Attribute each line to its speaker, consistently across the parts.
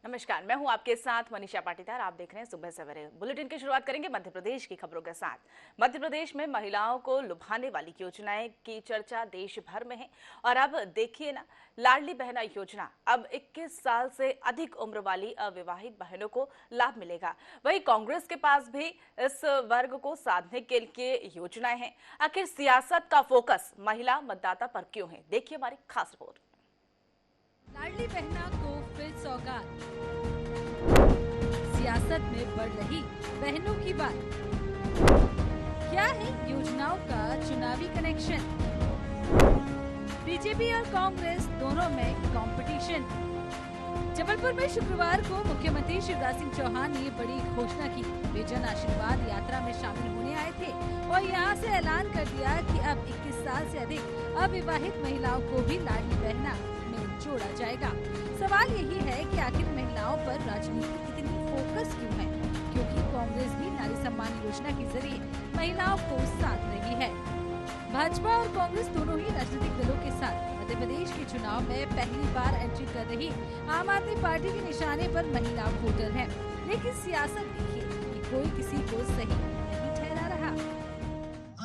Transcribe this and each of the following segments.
Speaker 1: नमस्कार, मैं हूं आपके साथ मनीषा पाटीदार। आप देख रहे हैं सुबह सवेरे। बुलेटिन की शुरुआत करेंगे मध्य प्रदेश की खबरों के साथ। मध्य प्रदेश में महिलाओं को लुभाने वाली योजनाएं की चर्चा देश भर में है और अब देखिए ना, लाडली बहना योजना अब 21 साल से अधिक उम्र वाली अविवाहित बहनों को लाभ मिलेगा। वहीं कांग्रेस के पास भी इस वर्ग को साधने के लिए योजनाएं हैं। आखिर सियासत का फोकस महिला मतदाता पर क्यों है, देखिए हमारी खास रिपोर्ट।
Speaker 2: लाडली बहना को फिर सौगात, सियासत में बढ़ रही बहनों की बात। क्या है योजनाओं का चुनावी कनेक्शन? बीजेपी और कांग्रेस दोनों में कंपटीशन। जबलपुर में शुक्रवार को मुख्यमंत्री शिवराज सिंह चौहान ने बड़ी घोषणा की। वे जन आशीर्वाद यात्रा में शामिल होने आए थे और यहां से ऐलान कर दिया कि अब 21 साल से अधिक अविवाहित महिलाओं को भी लाडली बहना में जोड़ा जाएगा। सवाल यही है कि आखिर महिलाओं पर राजनीति इतनी फोकस क्यों है? क्योंकि कांग्रेस भी नारी सम्मान योजना के जरिए महिलाओं को साथ रही है। भाजपा और कांग्रेस दोनों ही राजनीतिक दलों के साथ मध्य प्रदेश के चुनाव में पहली बार एंट्री कर रही आम आदमी पार्टी के निशाने पर महिला वोटर है। लेकिन सियासत देखिए कि कोई किसी को सही नहीं ठहरा रहा।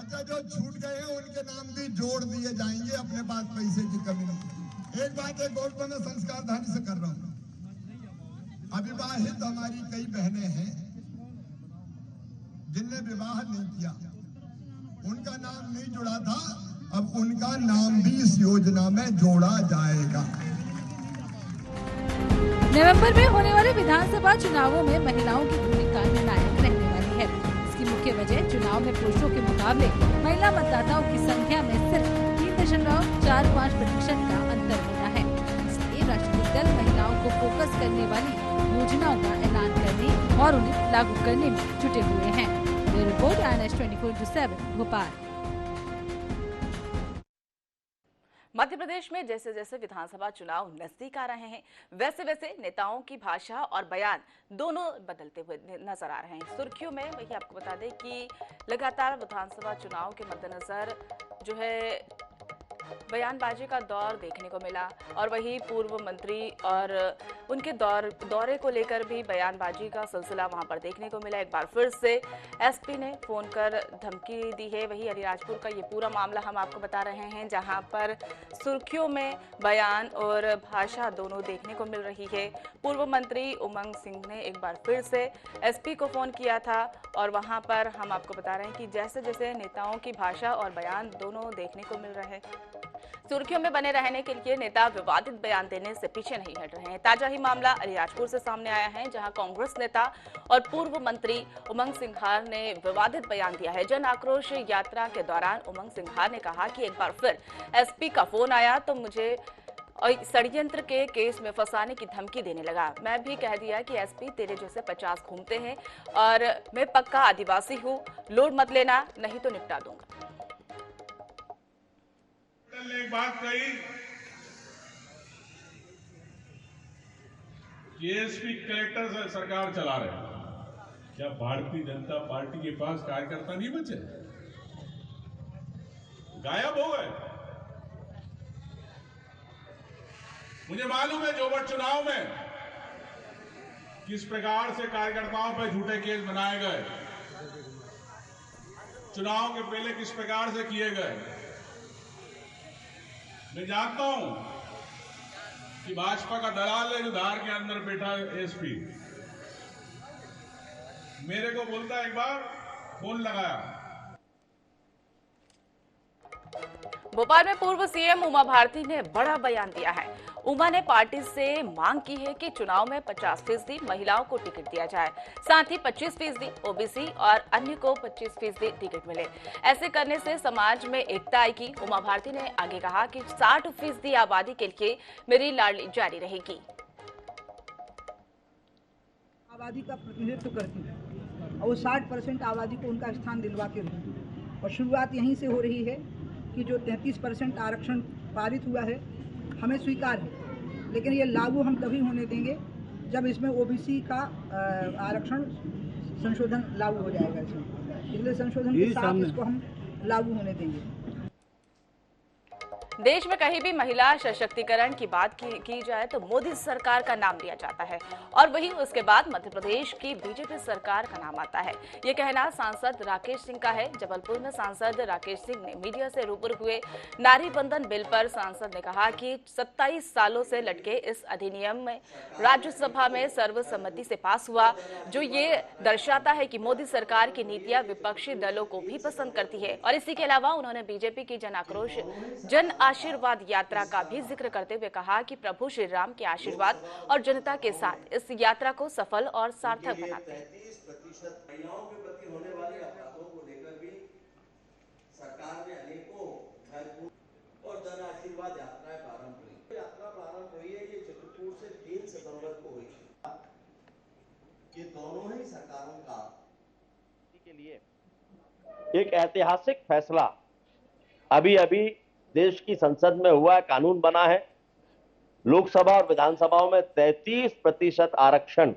Speaker 3: अच्छा, जो छूट गए हैं उनके नाम भी जोड़ दिए जाएंगे, अपने पास पैसे की कमी नहीं। एक बात एक और मैं संस्कारधारी से कर रहा हूँ। अविवाहित हमारी कई बहनें हैं जिनने विवाह नहीं किया, उनका नाम नहीं जुड़ा था, अब उनका नाम भी इस योजना में जोड़ा जाएगा।
Speaker 2: नवंबर में होने वाले विधानसभा चुनावों में महिलाओं की भूमिका निर्णायक रहने वाली है। इसकी मुख्य वजह चुनाव में पुरुषों के मुकाबले महिला मतदाताओं की संख्या में सिर्फ 3.45% का अंतर होना है। इसलिए राजनीतिक दल महिलाओं को फोकस करने वाली योजनाओं का ऐलान करने और उन्हें लागू करने में जुटे हुए हैं। ये रिपोर्ट INS 24/7 भोपाल।
Speaker 1: मध्य प्रदेश में जैसे जैसे विधानसभा चुनाव नजदीक आ रहे हैं, वैसे वैसे नेताओं की भाषा और बयान दोनों बदलते हुए नजर आ रहे हैं। सुर्खियों में वही आपको बता दें कि लगातार विधानसभा चुनाव के मद्देनजर जो है बयानबाजी का दौर देखने को मिला और वही पूर्व मंत्री और उनके दौरे को लेकर भी बयानबाजी का सिलसिला वहां पर देखने को मिला। एक बार फिर से एसपी ने फोन कर धमकी दी है। वही अलीराजपुर का ये पूरा मामला हम आपको बता रहे हैं, जहां पर सुर्खियों में बयान और भाषा दोनों देखने को मिल रही है। पूर्व मंत्री उमंग सिंह ने एक बार फिर से एसपी को फोन किया था और वहां पर हम आपको बता रहे हैं कि जैसे जैसे नेताओं की भाषा और बयान दोनों देखने को मिल रहे हैं, सुर्खियों में बने रहने के लिए नेता विवादित बयान देने से पीछे नहीं हट रहे हैं। ताजा ही मामला अलीराजपुर से सामने आया है, जहां कांग्रेस नेता और पूर्व मंत्री उमंग सिंघार ने विवादित बयान दिया है। जन आक्रोश यात्रा के दौरान उमंग सिंघार ने कहा कि एक बार फिर एसपी का फोन आया तो मुझे षड्यंत्र के केस में फंसाने की धमकी देने लगा। मैं भी कह दिया कि एसपी तेरे जैसे 50 घूमते हैं और मैं पक्का आदिवासी हूँ, लोड मत लेना नहीं तो निपटा दूंगा।
Speaker 4: ने एक बात कही कि एसपी कलेक्टर से सरकार चला रहे हैं। क्या भारतीय जनता पार्टी के पास कार्यकर्ता नहीं बचे? गायब हो गए। मुझे मालूम है जोबट चुनाव में किस प्रकार से कार्यकर्ताओं पर झूठे केस बनाए गए, चुनाव के पहले किस प्रकार से किए गए। मैं जानता हूं कि भाजपा का दलाल है जो धार के अंदर बैठा एसपी, मेरे को बोलता एक बार फोन लगाया।
Speaker 1: भोपाल में पूर्व सीएम उमा भारती ने बड़ा बयान दिया है। उमा ने पार्टी से मांग की है कि चुनाव में 50% महिलाओं को टिकट दिया जाए, साथ ही 25% ओबीसी और अन्य को 25% टिकट मिले। ऐसे करने से समाज में एकता आएगी। उमा भारती ने आगे कहा कि 60% आबादी के लिए मेरी लाडली जारी रहेगी।
Speaker 5: आबादी का प्रतिनिधित्व करती है और वो 60% आबादी को उनका स्थान दिलवा के रही और शुरुआत यहीं से हो रही है कि जो 33% आरक्षण पारित हुआ है हमें स्वीकार है, लेकिन ये लागू हम तभी होने देंगे जब इसमें ओबीसी का आरक्षण संशोधन लागू हो जाएगा। इसलिए संशोधन के साथ इसको हम लागू होने देंगे।
Speaker 1: देश में कहीं भी महिला सशक्तिकरण की बात की जाए तो मोदी सरकार का नाम लिया जाता है और वहीं उसके बाद मध्य प्रदेश की बीजेपी सरकार का नाम आता है। ये कहना सांसद राकेश सिंह का है। जबलपुर में सांसद राकेश सिंह ने मीडिया से रूबरू हुए। नारी बंधन बिल पर सांसद ने कहा कि 27 सालों से लटके इस अधिनियम में राज्यसभा में सर्वसम्मति से पास हुआ, जो ये दर्शाता है कि मोदी सरकार की नीतियां विपक्षी दलों को भी पसंद करती है। और इसी के अलावा उन्होंने बीजेपी की जन आक्रोश जन आशीर्वाद यात्रा का भी जिक्र करते हुए कहा कि प्रभु श्री राम के आशीर्वाद और जनता के साथ इस यात्रा को सफल और सार्थक बनाते हैं।
Speaker 6: 33% महिलाओं के प्रति होने वाले अपराधों को लेकर भी सरकार ने अनेकों महत्वपूर्ण और जन आशीर्वाद यात्राएं प्रारंभ की। यात्रा प्रारंभ हुई है, ये चित्रकूट से 3 सितंबर को हुई है। ये दोनों ही सरकारों का के लिए एक ऐतिहासिक फैसला अभी देश की संसद में हुआ है, कानून बना है। लोकसभा और विधानसभाओं में 33% आरक्षण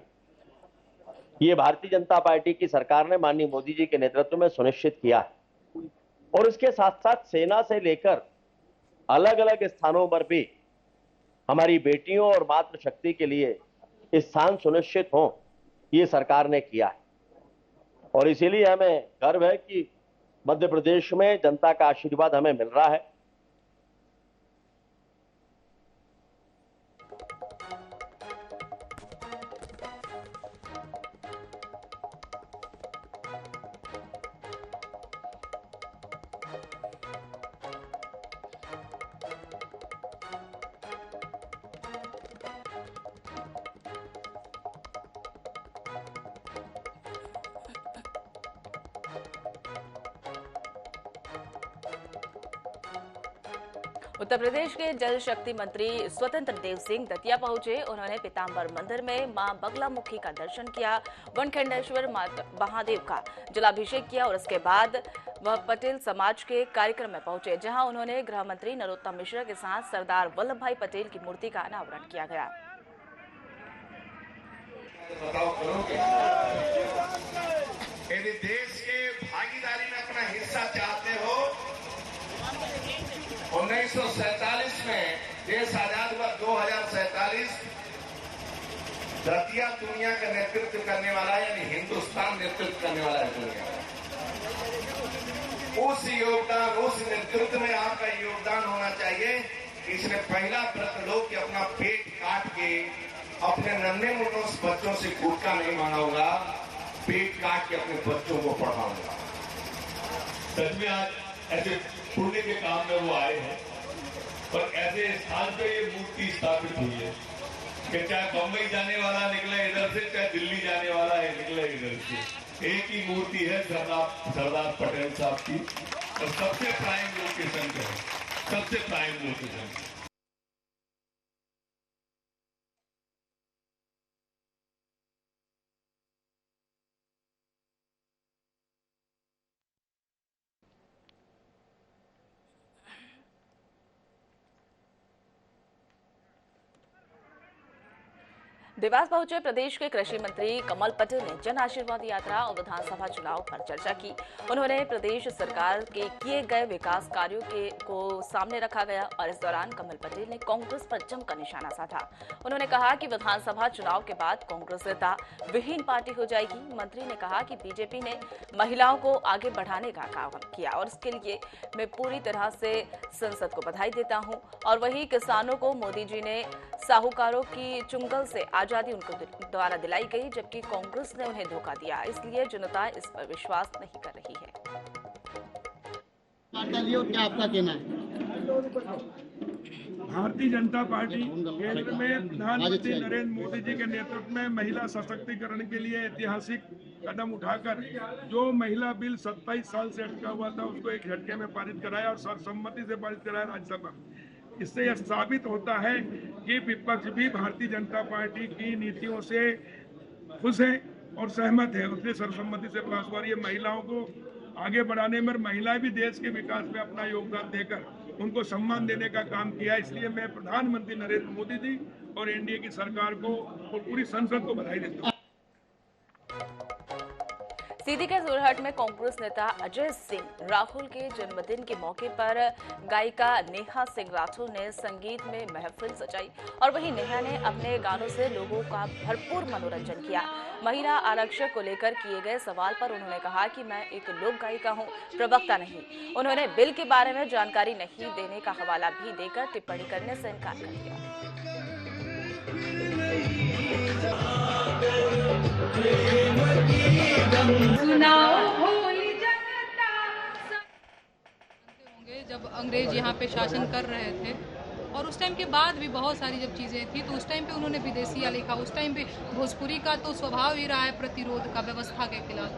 Speaker 6: ये भारतीय जनता पार्टी की सरकार ने माननीय मोदी जी के नेतृत्व में सुनिश्चित किया है। और इसके साथ साथ सेना से लेकर अलग अलग स्थानों पर भी हमारी बेटियों और मातृशक्ति के लिए स्थान सुनिश्चित हो, ये सरकार ने किया है। और इसीलिए हमें गर्व है कि मध्य प्रदेश में जनता का आशीर्वाद हमें मिल रहा है।
Speaker 1: उत्तर प्रदेश के जल शक्ति मंत्री स्वतंत्र देव सिंह दतिया पहुंचे। उन्होंने पीताम्बर मंदिर में मां बगलामुखी का दर्शन किया, वनखंडेश्वर महादेव का जलाभिषेक किया और उसके बाद वह पटेल समाज के कार्यक्रम में पहुंचे, जहां उन्होंने गृह मंत्री नरोत्तम मिश्रा के साथ सरदार वल्लभ भाई पटेल की मूर्ति का अनावरण किया गया।
Speaker 7: यदि देश के भागीदारी में अपना हिस्सा चाहते हो, 1947 में देश आजाद हुआ, 2047 दतिया दुनिया का नेतृत्व करने वाला यानी हिंदुस्तान नेतृत्व करने वाला है दुनिया का। उस योगदान, उस नेतृत्व में आपका योगदान होना चाहिए। इसलिए पहला व्रत लो कि अपना पेट काट के अपने नन्हे मुन्नों बच्चों से गुटखा नहीं मांगाऊंगा, पेट काट के अपने बच्चों को पढ़ाऊंगा।
Speaker 8: सच में आज ऐसे पुण्य के काम में वो आए हैं और ऐसे स्थान पे ये मूर्ति स्थापित हुई है कि चाहे बम्बई जाने वाला निकले इधर से, चाहे दिल्ली जाने वाला है निकले इधर से, एक ही मूर्ति है सरदार पटेल साहब की। और सबसे प्राइम लोकेशन पे है, सबसे प्राइम लोकेशन।
Speaker 1: देवास पहुंचे प्रदेश के कृषि मंत्री कमल पटेल ने जन आशीर्वाद यात्रा और विधानसभा चुनाव पर चर्चा की। उन्होंने प्रदेश सरकार के किए गए विकास कार्यों को सामने रखा गया और इस दौरान कमल पटेल ने कांग्रेस पर जमकर निशाना साधा। उन्होंने कहा कि विधानसभा चुनाव के बाद कांग्रेस नेता विहीन पार्टी हो जाएगी। मंत्री ने कहा कि बीजेपी ने महिलाओं को आगे बढ़ाने का काम किया और इसके लिए मैं पूरी तरह से संसद को बधाई देता हूं। और वहीं किसानों को मोदी जी ने साहूकारों की चुंगल से आजादी उनको द्वारा दिलाई गई, जबकि कांग्रेस ने उन्हें धोखा दिया। इसलिए जनता इस पर विश्वास नहीं कर रही है।
Speaker 9: क्या आपका कहना है?
Speaker 10: भारतीय जनता पार्टी केंद्र में प्रधानमंत्री नरेंद्र मोदी जी के नेतृत्व में महिला सशक्तिकरण के लिए ऐतिहासिक कदम उठाकर जो महिला बिल 27 साल से अटका हुआ था उसको एक झटके में पारित कराया और सर्वसम्मति से पारित कराया राज्यसभा। इससे यह साबित होता है कि विपक्ष भी भारतीय जनता पार्टी की नीतियों से खुश है और सहमत है। उसने सर्वसम्मति से पास हुआ। ये महिलाओं को आगे बढ़ाने में, महिलाएं भी देश के विकास में अपना योगदान देकर उनको सम्मान देने का काम किया। इसलिए मैं प्रधानमंत्री नरेंद्र मोदी जी और एनडीए की सरकार को और पूरी संसद को बधाई देता हूँ।
Speaker 1: सीधी के जोरहट में कांग्रेस नेता अजय सिंह राहुल के जन्मदिन के मौके पर गायिका नेहा सिंह राठौर ने संगीत में महफिल सजाई और वहीं नेहा ने अपने गानों से लोगों का भरपूर मनोरंजन किया। महिला आरक्षण को लेकर किए गए सवाल पर उन्होंने कहा कि मैं एक लोक गायिका हूं, प्रवक्ता नहीं। उन्होंने बिल के बारे में जानकारी नहीं देने का हवाला भी देकर टिप्पणी करने से इनकार कर दिया।
Speaker 9: होंगे जब अंग्रेज यहाँ पे शासन कर रहे थे और उस टाइम के बाद भी बहुत सारी जब चीज़ें थी तो उस टाइम पे उन्होंने विदेशिया लिखा। उस टाइम पे भोजपुरी का तो स्वभाव ही रहा है प्रतिरोध का, व्यवस्था के खिलाफ।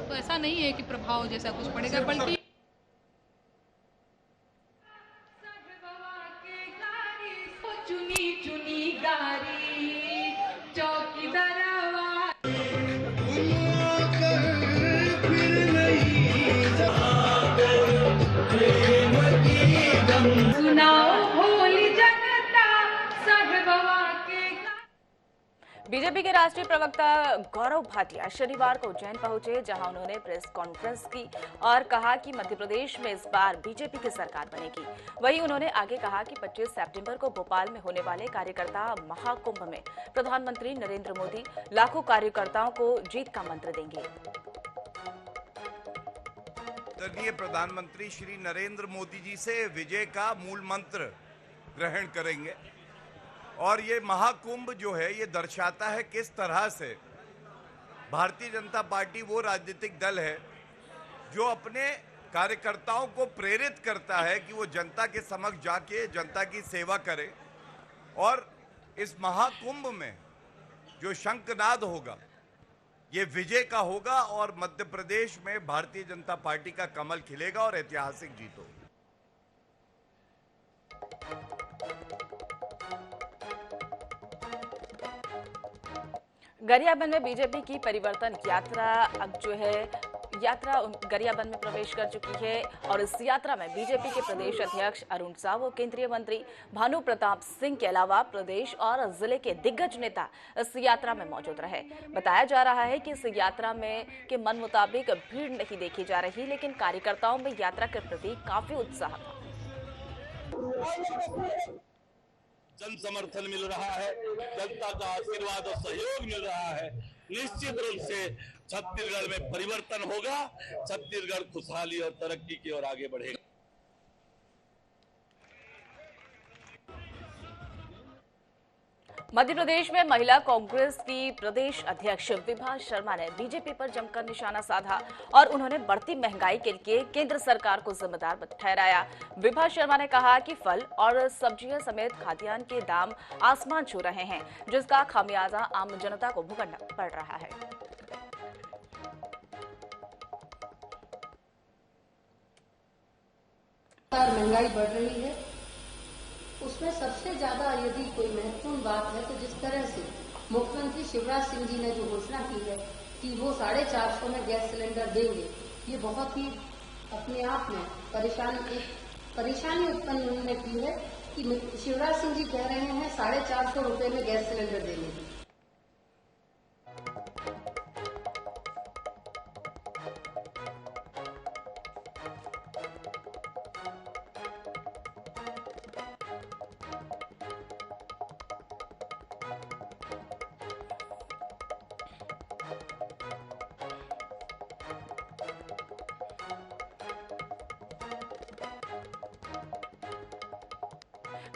Speaker 9: तो ऐसा नहीं है कि प्रभाव जैसा कुछ पड़ेगा, बल्कि
Speaker 1: बीजेपी के राष्ट्रीय प्रवक्ता गौरव भाटिया शनिवार को उज्जैन पहुंचे, जहां उन्होंने प्रेस कॉन्फ्रेंस की और कहा कि मध्य प्रदेश में इस बार बीजेपी की सरकार बनेगी। वहीं उन्होंने आगे कहा कि 25 सितंबर को भोपाल में होने वाले कार्यकर्ता महाकुंभ में प्रधानमंत्री नरेंद्र मोदी लाखों कार्यकर्ताओं को जीत का मंत्र देंगे।
Speaker 7: आदरणीय प्रधानमंत्री श्री नरेंद्र मोदी जी से विजय का मूल मंत्र ग्रहण करेंगे और ये महाकुंभ जो है ये दर्शाता है किस तरह से भारतीय जनता पार्टी वो राजनीतिक दल है जो अपने कार्यकर्ताओं को प्रेरित करता है कि वो जनता के समक्ष जाके जनता की सेवा करे। और इस महाकुंभ में जो शंखनाद होगा ये विजय का होगा और मध्य प्रदेश में भारतीय जनता पार्टी का कमल खिलेगा और ऐतिहासिक जीत होगी।
Speaker 1: गरियाबंद में बीजेपी की परिवर्तन यात्रा अब जो है गरियाबंद में प्रवेश कर चुकी है और इस यात्रा में बीजेपी के प्रदेश अध्यक्ष अरुण साव, केंद्रीय मंत्री भानु प्रताप सिंह के अलावा प्रदेश और जिले के दिग्गज नेता इस यात्रा में मौजूद रहे। बताया जा रहा है कि इस यात्रा में के मन मुताबिक भीड़ नहीं देखी जा रही, लेकिन कार्यकर्ताओं में यात्रा के प्रति काफी उत्साह था।
Speaker 11: जन समर्थन मिल रहा है, जनता का आशीर्वाद और सहयोग मिल रहा है। निश्चित रूप से छत्तीसगढ़ में परिवर्तन होगा, छत्तीसगढ़ खुशहाली और तरक्की की ओर आगे बढ़ेगा।
Speaker 1: मध्य प्रदेश में महिला कांग्रेस की प्रदेश अध्यक्ष विभा शर्मा ने बीजेपी पर जमकर निशाना साधा और उन्होंने बढ़ती महंगाई के लिए केंद्र सरकार को जिम्मेदार ठहराया। विभा शर्मा ने कहा कि फल और सब्जियां समेत खाद्यान्न के दाम आसमान छू रहे हैं, जिसका खामियाजा आम जनता को भुगतना पड़ रहा है।
Speaker 12: महंगाई बढ़ रही है, उसमें सबसे ज्यादा यदि कोई महत्वपूर्ण बात है तो जिस तरह से मुख्यमंत्री शिवराज सिंह जी ने जो घोषणा की है कि वो 450 में गैस सिलेंडर देंगे, ये बहुत ही अपने आप में परेशानी उत्पन्न उन्होंने की है कि शिवराज सिंह जी कह रहे हैं 450 रुपए में गैस सिलेंडर देंगे।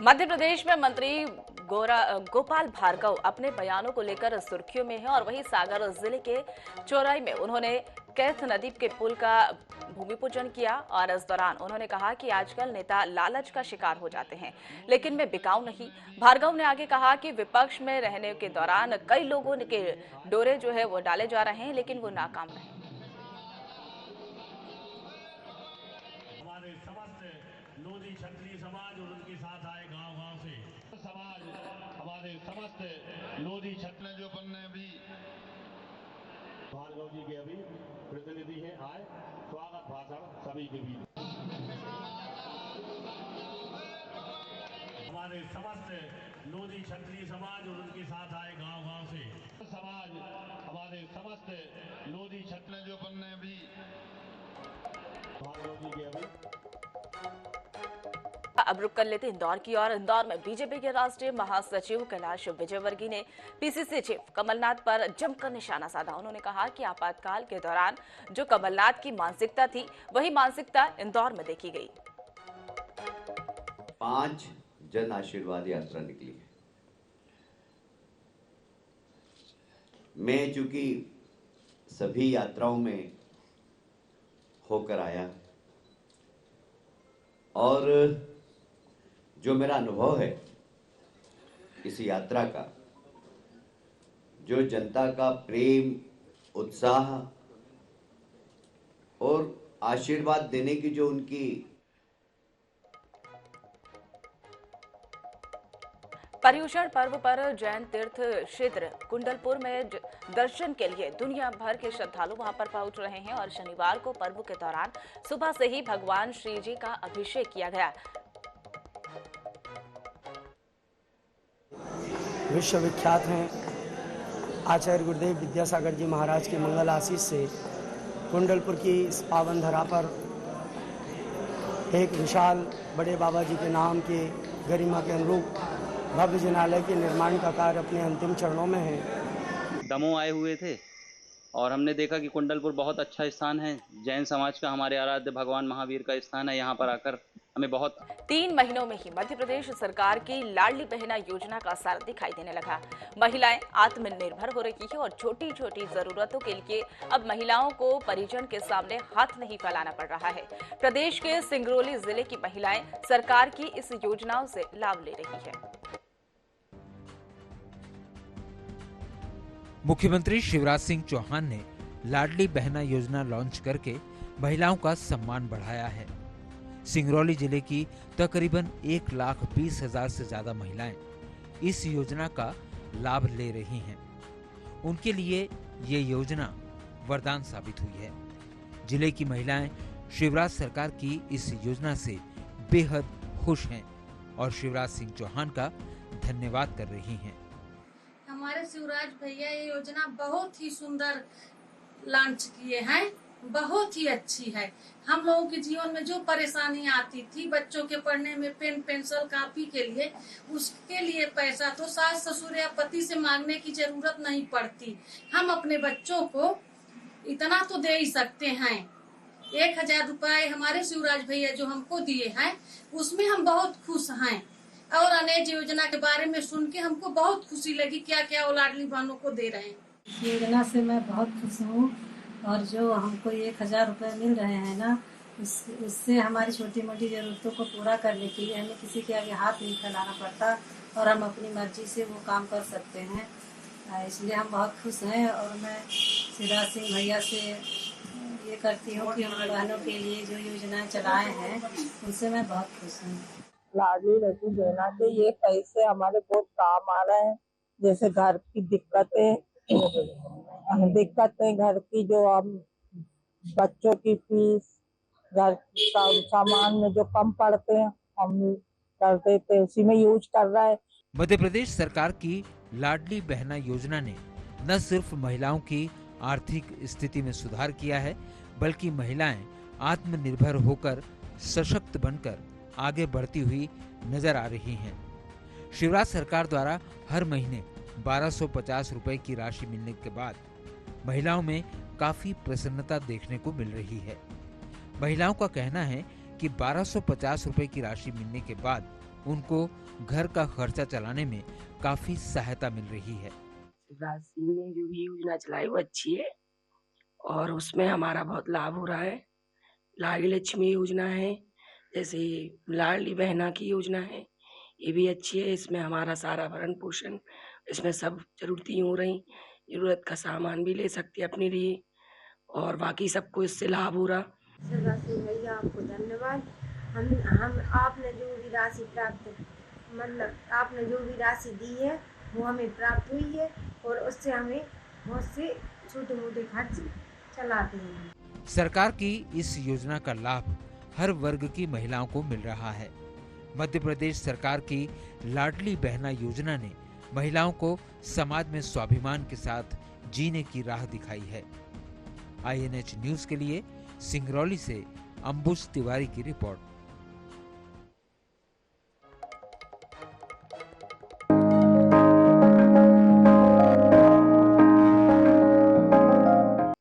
Speaker 1: मध्य प्रदेश में मंत्री गोपाल भार्गव अपने बयानों को लेकर सुर्खियों में है और वहीं सागर जिले के चौराई में उन्होंने कैथ नदी के पुल का भूमि पूजन किया और इस दौरान उन्होंने कहा कि आजकल नेता लालच का शिकार हो जाते हैं, लेकिन मैं बिकाऊ नहीं। भार्गव ने आगे कहा कि विपक्ष में रहने के दौरान कई लोगों के डोरे जो है वो डाले जा रहे हैं, लेकिन वो नाकाम रहे।
Speaker 13: लोधी क्षत्रिय समाज और उनके साथ आए गांव-गांव से समाज, हमारे समस्त लोधी क्षत्रियों ने भी भार्गव जी के अभी प्रतिनिधि हैं, आए स्वागत भाषण सभी के बीच। हमारे समस्त लोधी क्षत्रिय समाज और उनके साथ आए गांव-गांव से समाज, हमारे समस्त लोधी छत्रजोपन ने भी
Speaker 1: अब रुक कर लेते इंदौर की ओर। इंदौर में बीजेपी के राष्ट्रीय महासचिव कैलाश विजयवर्गीय ने पीसीसी चीफ कमलनाथ पर जमकर निशाना साधा। उन्होंने कहा कि आपातकाल के दौरान जो कमलनाथ की मानसिकता थी वही मानसिकता इंदौर में देखी गई।
Speaker 14: 5 जन आशीर्वाद यात्रा निकली है। मैं चूंकि सभी यात्राओं में होकर आया और जो मेरा अनुभव है इस यात्रा का, जो जनता का प्रेम, उत्साह और आशीर्वाद देने की जो उनकी
Speaker 1: पर्युषण पर्व पर जैन तीर्थ क्षेत्र कुंडलपुर में दर्शन के लिए दुनिया भर के श्रद्धालु वहां पर पहुंच रहे हैं और शनिवार को पर्व के दौरान सुबह से ही भगवान श्री जी का अभिषेक किया गया।
Speaker 15: विश्वविख्यात हैं आचार्य गुरुदेव विद्यासागर जी महाराज के मंगल आशीष से कुंडलपुर की इस पावन धरा पर एक विशाल बड़े बाबा जी के नाम के गरिमा के अनुरूप भव्य जिनालय के निर्माण का कार्य अपने अंतिम चरणों में है।
Speaker 16: दमोह आए हुए थे और हमने देखा कि कुंडलपुर बहुत अच्छा स्थान है, जैन समाज का, हमारे आराध्य भगवान महावीर का स्थान है। यहाँ पर आकर हमें बहुत
Speaker 1: 3 महीनों में ही मध्य प्रदेश सरकार की लाडली बहना योजना का असर दिखाई देने लगा। महिलाएं आत्मनिर्भर हो रही है और छोटी छोटी जरूरतों के लिए अब महिलाओं को परिजन के सामने हाथ नहीं फैलाना पड़ रहा है। प्रदेश के सिंगरौली जिले की महिलाएं सरकार की इस योजनाओं से लाभ ले रही है।
Speaker 17: मुख्यमंत्री शिवराज सिंह चौहान ने लाडली बहना योजना लॉन्च करके महिलाओं का सम्मान बढ़ाया है। सिंगरौली जिले की तकरीबन 1,20,000 से ज्यादा महिलाएं इस योजना का लाभ ले रही हैं। उनके लिए ये योजना वरदान साबित हुई है। जिले की महिलाएं शिवराज सरकार की इस योजना से बेहद खुश हैं और शिवराज सिंह चौहान का धन्यवाद कर रही हैं।
Speaker 18: हमारे शिवराज भैया ये योजना बहुत ही सुंदर लॉन्च किए हैं, बहुत ही अच्छी है। हम लोगों के जीवन में जो परेशानी आती थी बच्चों के पढ़ने में, पेन पेंसिल कापी के लिए, उसके लिए पैसा तो सास ससुर या पति से मांगने की जरूरत नहीं पड़ती। हम अपने बच्चों को इतना तो दे ही सकते हैं। 1,000 रुपए हमारे शिवराज भैया जो हमको दिए हैं उसमें हम बहुत खुश हैं और अनेक योजना के बारे में सुन के हमको बहुत खुशी लगी, क्या क्या वो लाडली बहनों को दे रहे हैं।
Speaker 19: इस योजना से मैं बहुत खुश हूँ और जो हमको 1,000 रुपए मिल रहे हैं ना, उससे हमारी छोटी मोटी जरूरतों को पूरा करने के लिए हमें किसी के आगे हाथ नहीं फैलाना पड़ता और हम अपनी मर्जी से वो काम कर सकते हैं। इसलिए हम बहुत खुश हैं और मैं शिवराज सिंह भैया से ये करती हूँ कि हम बहनों के लिए जो योजनाएं चलाए हैं उनसे मैं बहुत खुश हूँ।
Speaker 20: लाडली लड्डू बहना के ये पैसे हमारे बहुत काम आ रहे हैं। जैसे घर की दिक्कतें घर की, जो हम बच्चों की फीस, घर का सामान में जो कम पड़ते हैं हम कर देते, उसी में यूज कर रहा है।
Speaker 17: मध्य प्रदेश सरकार की लाडली बहना योजना ने न सिर्फ महिलाओं की आर्थिक स्थिति में सुधार किया है, बल्कि महिलाएं आत्मनिर्भर होकर सशक्त बनकर आगे बढ़ती हुई नजर आ रही हैं। शिवराज सरकार द्वारा हर महीने 1,250 रुपए की राशि मिलने के बाद महिलाओं में काफी प्रसन्नता देखने को मिल रही है। महिलाओं का कहना है कि 1,250 रुपए की राशि मिलने के बाद उनको घर का खर्चा चलाने में काफी सहायता मिल रही है।
Speaker 21: शिवराज सिंह ने जो भी योजना चलाई वो अच्छी है और उसमें हमारा बहुत लाभ हो रहा है। लाडली लक्ष्मी योजना है, जैसे लाडली बहना की योजना है, ये भी अच्छी है। इसमें हमारा सारा भरण पोषण, इसमें सब जरूरतें हो रही, जरूरत का सामान भी ले सकते अपने लिए और बाकी सबको इससे लाभ हो रहा।
Speaker 22: शिवराज सिंह भैया आपको धन्यवाद। हम आपने जो भी राशि प्राप्त, मतलब आपने जो भी राशि दी है वो हमें प्राप्त हुई है और उससे हमें बहुत से छोटे मोटे खर्च चलाते हैं।
Speaker 17: सरकार की इस योजना का लाभ हर वर्ग की महिलाओं को मिल रहा है। मध्य प्रदेश सरकार की लाडली बहना योजना ने महिलाओं को समाज में स्वाभिमान के साथ जीने की राह दिखाई है। INH न्यूज के लिए सिंगरौली से अंबुज तिवारी की रिपोर्ट।